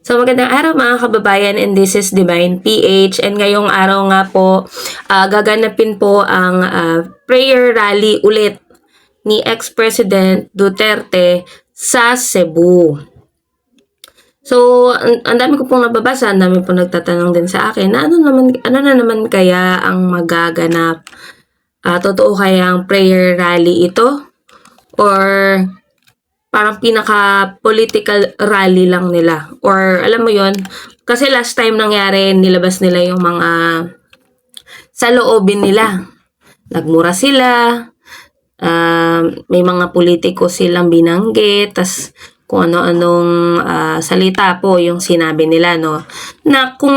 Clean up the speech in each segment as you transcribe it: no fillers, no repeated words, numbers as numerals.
So magandang araw mga kababayan, and this is Divine PH, and ngayong araw nga po gaganapin po ang prayer rally ulit ni ex-President Duterte sa Cebu. So ang dami ko pong nababasa, ang dami pong nagtatanong din sa akin na ano na naman kaya ang magaganap? Totoo kaya ang prayer rally ito? Or parang pinaka-political rally lang nila? Or alam mo yon, kasi last time nangyari, nilabas nila yung mga saloobin nila. Nagmura sila, may mga politiko silang binanggit, tas kung ano-anong salita po yung sinabi nila, no? Na kung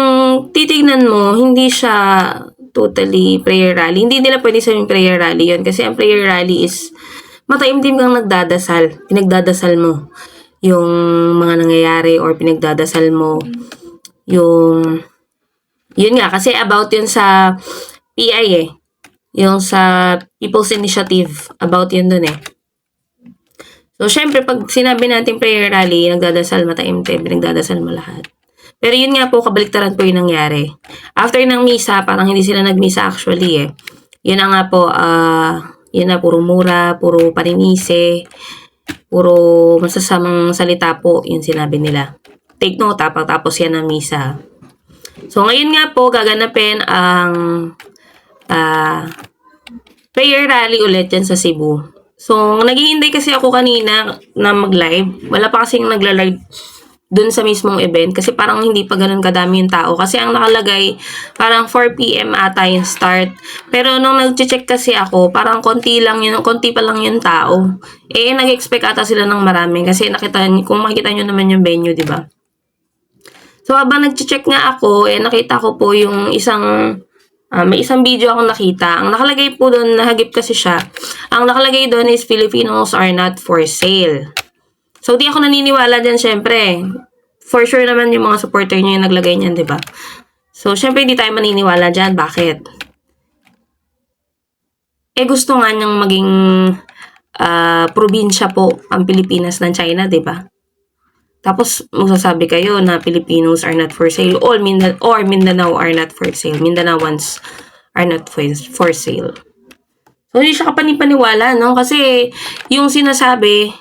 titignan mo, hindi siya totally prayer rally. Hindi nila pwede sabing prayer rally yon, kasi ang prayer rally is mataimtim kang nagdadasal. Pinagdadasal mo yung mga nangyayari, or pinagdadasal mo yung yun nga, kasi about yun sa PI yung sa People's Initiative, about yun dun eh. So, syempre, pag sinabi natin prayer rally, nagdadasal, mataimtim, pinagdadasal mo lahat. Pero yun nga po, kabaliktaran po yung nangyari. After ng misa, parang hindi sila nagmisa actually eh. Yun na nga po, yun na, puro mura, puro paninise, puro masasamang salita po yung sinabi nila. Take note, tapos yan ang misa. So, ngayon nga po, gaganapin ang prayer rally ulit yan sa Cebu. So, naghihintay kasi ako kanina na mag-live. Wala pa kasing nagla-live dun sa mismong event kasi parang hindi pa ganun kadami yung tao. Kasi ang nakalagay, parang 4 p.m. ata yung start. Pero nung nag-check kasi ako, parang konti pa lang yung tao. Eh, nag-expect ata sila ng marami kasi kung makikita nyo naman yung venue, di ba? So, habang nag-check nga ako, nakita ko po yung may isang video akong nakita. Ang nakalagay po doon, nahagip kasi siya. Ang nakalagay doon is Filipinos are not for sale. So, di ako naniniwala dyan, syempre. For sure naman yung mga supporter niya yung naglagay niyan, di ba? So, syempre, hindi tayo maniniwala dyan. Bakit? Gusto nga niyang maging probinsya po ang Pilipinas ng China, di ba? Tapos, magsasabi kayo na Filipinos are not for sale, or Mindanao are not for sale. Mindanaoans are not for sale. So, hindi siya kapanipaniwala, no? Kasi, yung sinasabi,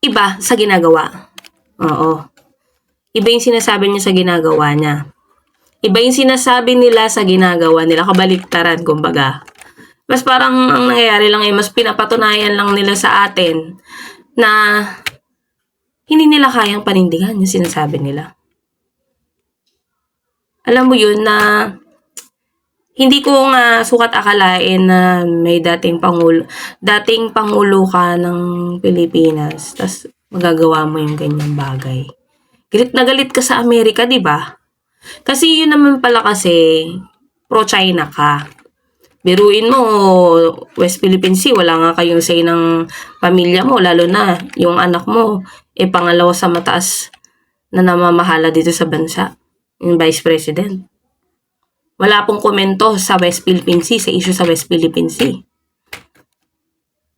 iba sa ginagawa. Oo. Iba yung sinasabi niya sa ginagawa niya. Iba yung sinasabi nila sa ginagawa nila. Kabaliktaran, kumbaga. Mas parang ang nangyayari lang mas pinapatunayan lang nila sa atin na hindi nila kayang panindigan yung sinasabi nila. Alam mo yun na hindi ko nga sukat akalain na may dating pangulo ka ng Pilipinas, tas magagawa mo yung ganyang bagay. Galit na galit ka sa Amerika, di ba? Kasi yun naman pala kasi pro-China ka. Biruin mo, West Philippine Sea, wala nga kayong say ng pamilya mo, lalo na yung anak mo, pangalawa sa mataas na namamahala dito sa bansa, yung Vice President. Wala pong komento sa West Philippine Sea, sa issue sa West Philippine Sea.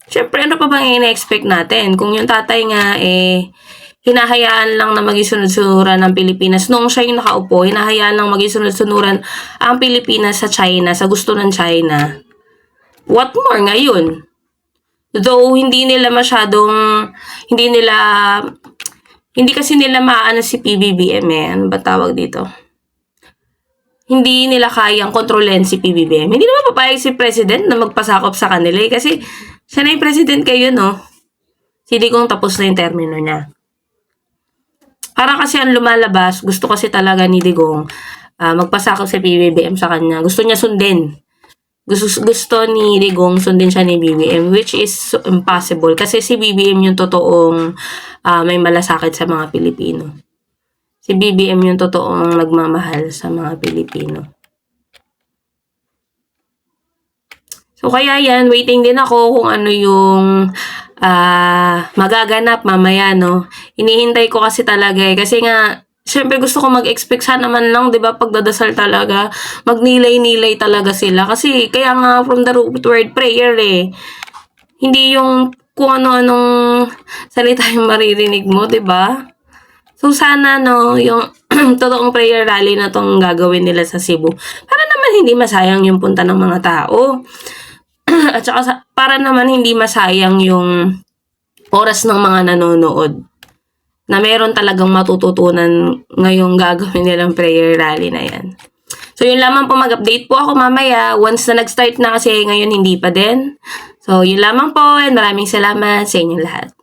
Siyempre, ano pa bang ina-expect natin? Kung yung tatay nga, hinahayaan lang na maging sunod-sunuran ng Pilipinas. Noong siya yung nakaupo, hinahayaan lang maging sunod-sunuran ang Pilipinas sa China, sa gusto ng China. What more ngayon? Though, hindi kasi nila maano si PBBM ano ba tawag dito? Hindi nila kayang kontrolin si PBBM. Hindi naman papayag si President na magpasakop sa kanila kasi siya na yung President kayo, no? Hindi kung tapos na yung termino niya. Parang kasi ang lumalabas, gusto kasi talaga ni Digong magpasakop si PBBM sa kanya. Gusto niya sundin. Gusto ni Digong sundin siya ni BBM, which is impossible. Kasi si BBM yung totoong may malasakit sa mga Pilipino. Si BBM yung totoong nagmamahal sa mga Pilipino. So kaya yan, waiting din ako kung ano yung magaganap mamaya, no? Inihintay ko kasi talaga kasi nga, syempre gusto ko mag-expect sana man lang, di ba, pagdadasal talaga, magnilay-nilay talaga sila. Kasi, kaya nga, from the root word prayer hindi yung kung ano-anong salita yung maririnig mo, di ba? So, sana, no, yung totoong prayer rally na tong gagawin nila sa Cebu, para naman hindi masayang yung punta ng mga tao. At saka, para naman hindi masayang yung oras ng mga nanonood na meron talagang matututunan ngayong gagawin nilang prayer rally na yan. So, yun lamang po, mag-update po ako mamaya. Once na nag-start na kasi ngayon, hindi pa din. So, yun lamang po, and maraming salamat sa inyong lahat.